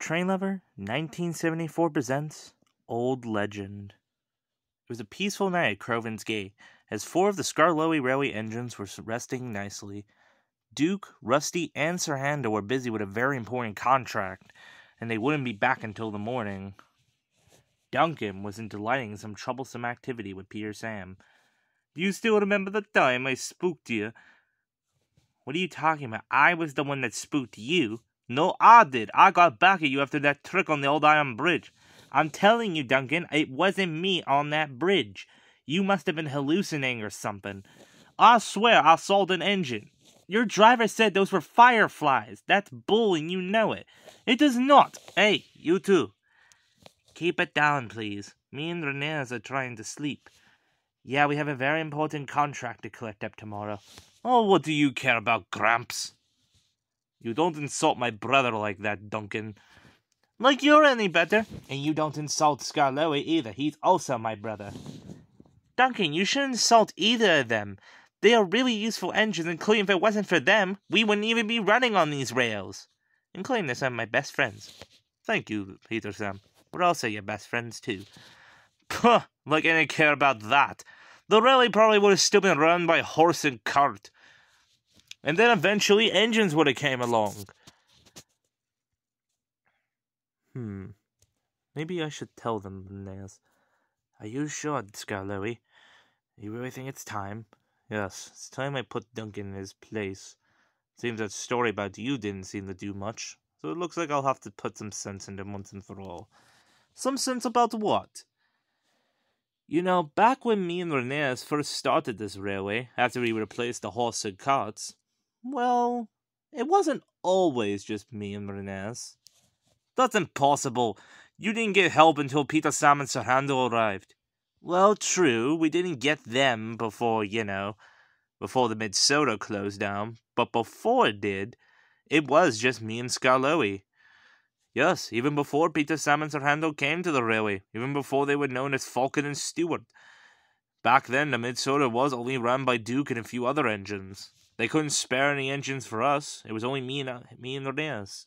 Train Lover, 1974 presents Old Legend. It was a peaceful night at Crovan's Gate, as 4 of the Skarloey Railway engines were resting nicely. Duke, Rusty, and Sir Handel were busy with a very important contract, and they wouldn't be back until the morning. Duncan was delighting in some troublesome activity with Peter Sam. "Do you still remember the time I spooked you?" "What are you talking about? I was the one that spooked you." "No, I did. I got back at you after that trick on the old iron bridge." "I'm telling you, Duncan, it wasn't me on that bridge. You must have been hallucinating or something." "I swear I saw an engine." "Your driver said those were fireflies. That's bull and you know it." "It is not." "Hey, you two. Keep it down, please. Me and Renez are trying to sleep." "Yeah, we have a very important contract to collect up tomorrow." "Oh, what do you care about, Gramps?" "You don't insult my brother like that, Duncan." "Like you're any better." "And you don't insult Skarloey either. He's also my brother." "Duncan, you shouldn't insult either of them. They are really useful engines, including if it wasn't for them, we wouldn't even be running on these rails. Including they're some of my best friends." "Thank you, Peter Sam. We're also your best friends, too." "Puh, like I didn't care about that. The railway probably would have still been run by horse and cart. And then eventually engines would have came along." Maybe I should tell them, Renez. "Are you sure, Skarloey? You really think it's time?" "Yes, it's time I put Duncan in his place. Seems that story about you didn't seem to do much, so it looks like I'll have to put some sense into once and for all." "Some sense about what?" "You know, back when me and Renez first started this railway, after we replaced the horse and carts, well, it wasn't always just me and Renez." "That's impossible. You didn't get help until Peter Sam and Sir Handel arrived." "Well, true, we didn't get them before the Mid-Soda closed down, but before it did, it was just me and Skarloey. Yes, even before Peter Sam and Sir Handel came to the railway, even before they were known as Falcon and Stewart. Back then, the Mid-Soda was only run by Duke and a few other engines. They couldn't spare any engines for us. It was only me and Renez.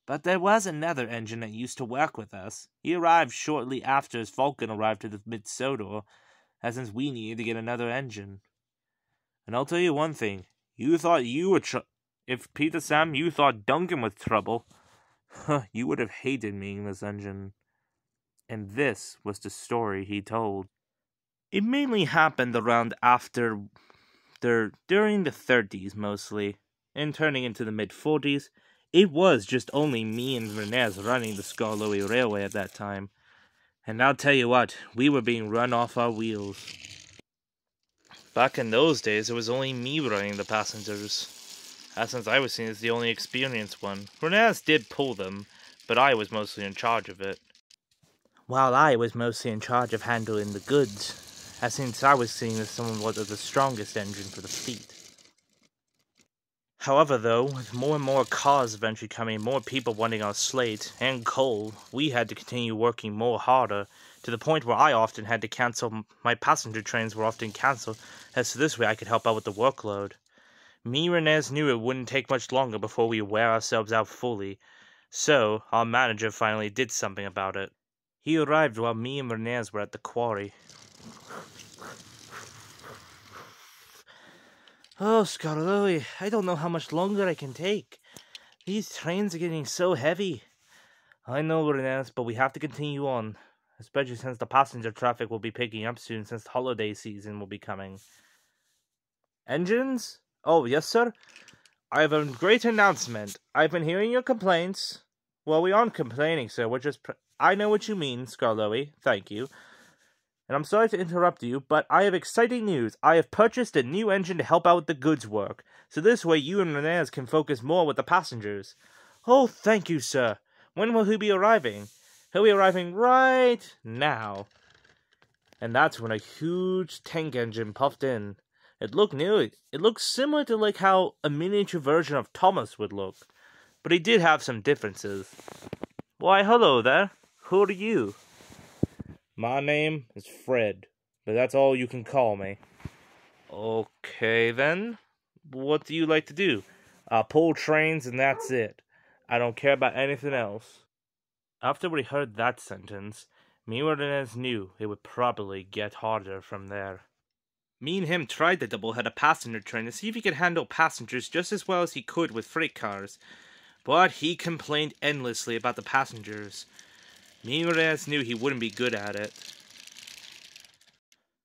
But there was another engine that used to work with us. He arrived shortly after his Falcon arrived to the Mid-Soda, as since we needed to get another engine. And I'll tell you one thing. You thought you were if Peter Sam, you thought Duncan was trouble, you would have hated me in this engine." And this was the story he told. It mainly happened around during the 30s mostly, and turning into the mid-40s. It was just only me and Renez running the Skarloey Railway at that time. And I'll tell you what, we were being run off our wheels. Back in those days, it was only me running the passengers. Since I was seen as the only experienced one. Renez did pull them, but I was mostly in charge of it. While I was mostly in charge of handling the goods, since I was seen as somewhat of the strongest engine for the fleet. However, though, with more and more cars eventually coming, more people wanting our slate and coal, we had to continue working more harder, to the point where I often had to cancel. My passenger trains were often cancelled, as so this way I could help out with the workload. Me and Renez knew it wouldn't take much longer before we wear ourselves out fully, so our manager finally did something about it. He arrived while me and Renez were at the quarry. "Oh, Skarloey, I don't know how much longer I can take. These trains are getting so heavy." "I know, Renez, but we have to continue on, especially since the passenger traffic will be picking up soon since the holiday season will be coming." "Engines? Oh, yes, sir. I have a great announcement. I've been hearing your complaints." "Well, we aren't complaining, sir. We're just I know what you mean, Skarloey. Thank you. And I'm sorry to interrupt you, but I have exciting news. I have purchased a new engine to help out with the goods work, so this way you and Renez can focus more with the passengers." "Oh, thank you, sir. When will he be arriving?" "He'll be arriving right now." And that's when a huge tank engine puffed in. It looked similar to like how a miniature version of Thomas would look, but he did have some differences. "Why, hello there. Who are you?" "My name is Fred, but that's all you can call me." "Okay, then. What do you like to do?" "I pull trains and that's it. I don't care about anything else." After we heard that sentence, me and Inez knew it would probably get harder from there. Me and him tried to double-head a passenger train to see if he could handle passengers just as well as he could with freight cars, but he complained endlessly about the passengers. Me and Inez knew he wouldn't be good at it.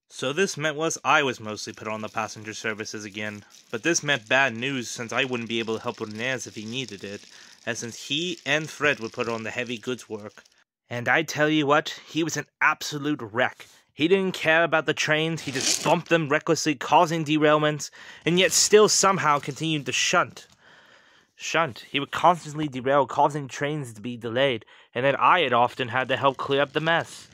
So this meant I was mostly put on the passenger services again, but this meant bad news since I wouldn't be able to help Inez if he needed it, as since he and Fred would put on the heavy goods work. And I tell you what, he was an absolute wreck. He didn't care about the trains, he just bumped them recklessly, causing derailments, and yet still somehow continued to shunt. He would constantly derail, causing trains to be delayed, and then I had often had to help clear up the mess.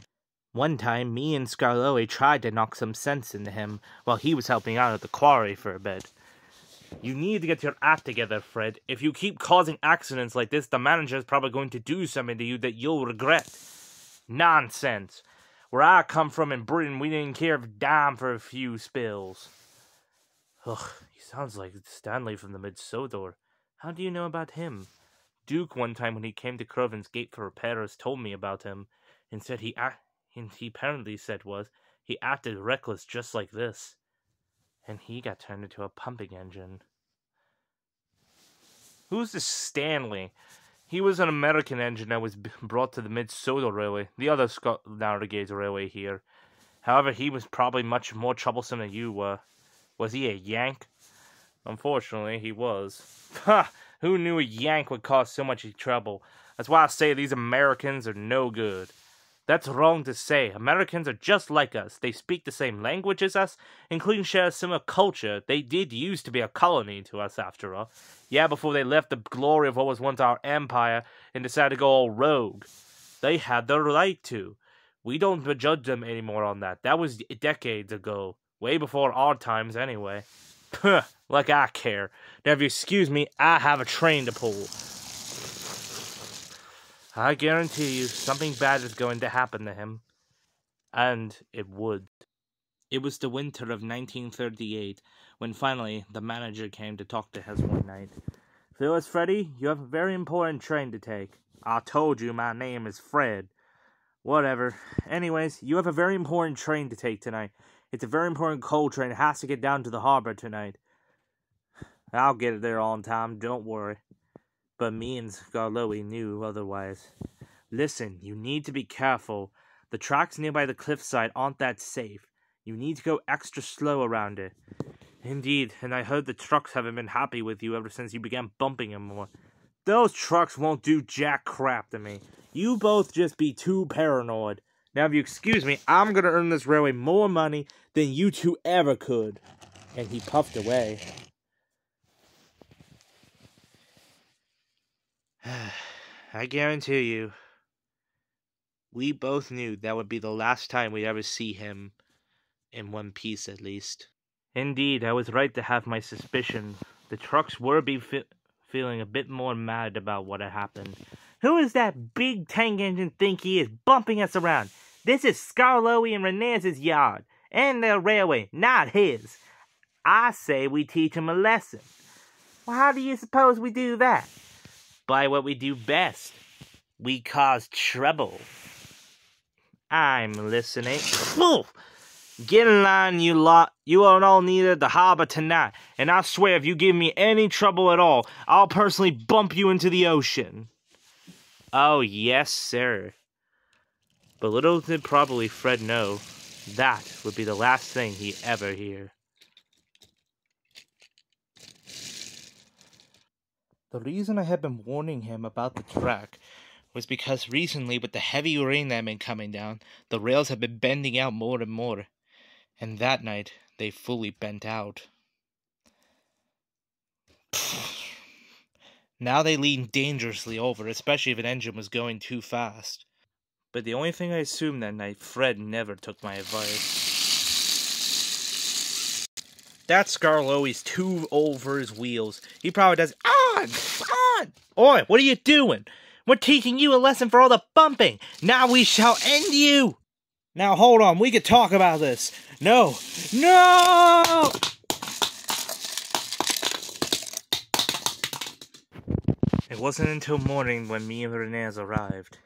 One time, me and Scarloe tried to knock some sense into him while he was helping out at the quarry for a bit. You need to get your act together, Fred. If you keep causing accidents like this, the manager is probably going to do something to you that you'll regret. Nonsense. Where I come from in Britain, we didn't care a dime for a few spills. Ugh, he sounds like Stanley from the Mid-Sodor. How do you know about him? Duke, one time when he came to Croven's Gate for repairs, told me about him, and said he apparently said he acted reckless just like this. And he got turned into a pumping engine. Who's this Stanley? He was an American engine that was brought to the Mid-Sodor Railway, the other narrow gauge railway here. However, he was probably much more troublesome than you were. Was he a Yank? Unfortunately, he was. Ha! Who knew a Yank would cause so much trouble? That's why I say these Americans are no good. That's wrong to say. Americans are just like us. They speak the same language as us, including share a similar culture. They did used to be a colony to us, after all. Yeah, before they left the glory of what was once our empire and decided to go all rogue. They had the right to. We don't judge them anymore on that. That was decades ago. Way before our times, anyway. Puh, like I care. Now, if you excuse me, I have a train to pull. I guarantee you, something bad is going to happen to him. And it would. It was the winter of 1938, when finally the manager came to talk to us one night. Phyllis, Freddy, you have a very important train to take. I told you my name is Fred. Whatever. Anyways, you have a very important train to take tonight. It's a very important coal train. It has to get down to the harbor tonight. I'll get it there on time, don't worry. But me and Scarloe knew otherwise. Listen, you need to be careful. The tracks nearby the cliffside aren't that safe. You need to go extra slow around it. Indeed, and I heard the trucks haven't been happy with you ever since you began bumping them more. Those trucks won't do jack crap to me. You both just be too paranoid. Now, if you excuse me, I'm gonna earn this railway more money than you two ever could. And he puffed away. I guarantee you, we both knew that would be the last time we'd ever see him, in one piece at least. Indeed, I was right to have my suspicions. The trucks were feeling a bit more mad about what had happened. Who is that big tank engine think he is bumping us around? This is Scarloe and Renese's yard, and their railway, not his. I say we teach him a lesson. Well, how do you suppose we do that? By what we do best. We cause trouble. I'm listening. Get in line, you lot. You are all needed at the harbor tonight, and I swear if you give me any trouble at all, I'll personally bump you into the ocean. Oh, yes, sir. But little did probably Fred know, that would be the last thing he'd ever hear. The reason I had been warning him about the track was because recently, with the heavy rain that had been coming down, the rails had been bending out more and more. And that night, they fully bent out. Now they leaned dangerously over, especially if an engine was going too fast. But the only thing I assumed that night, Fred never took my advice. That Scarloe's too old for his wheels. He probably does, on! Oi, what are you doing? We're teaching you a lesson for all the bumping. Now we shall end you. Now hold on, we could talk about this. No! It wasn't until morning when me and Renez arrived.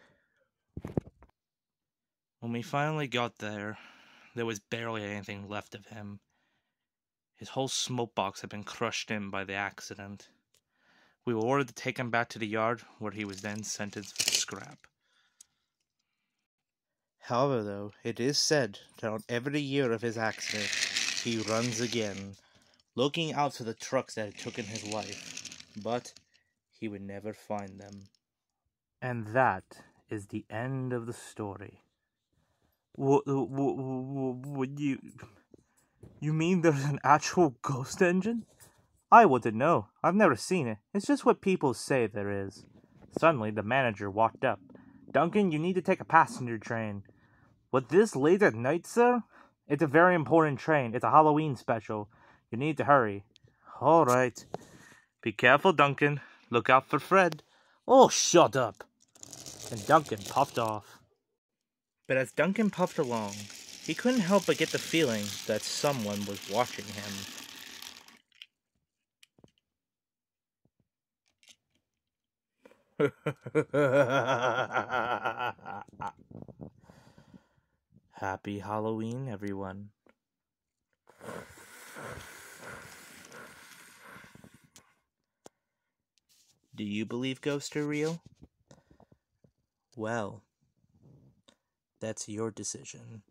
When we finally got there, there was barely anything left of him. His whole smoke box had been crushed in by the accident. We were ordered to take him back to the yard, where he was then sentenced for scrap. However, though, it is said that on every year of his accident, he runs again, looking out for the trucks that had taken his life, but he would never find them. And that is the end of the story. You mean there's an actual ghost engine? I wouldn't know. I've never seen it. It's just what people say there is. Suddenly, the manager walked up. Duncan, you need to take a passenger train. What, this late at night, sir? It's a very important train. It's a Halloween special. You need to hurry. All right. Be careful, Duncan. Look out for Fred. Oh, shut up. And Duncan puffed off. But as Duncan puffed along, he couldn't help but get the feeling that someone was watching him. Happy Halloween, everyone. Do you believe ghosts are real? Well, that's your decision.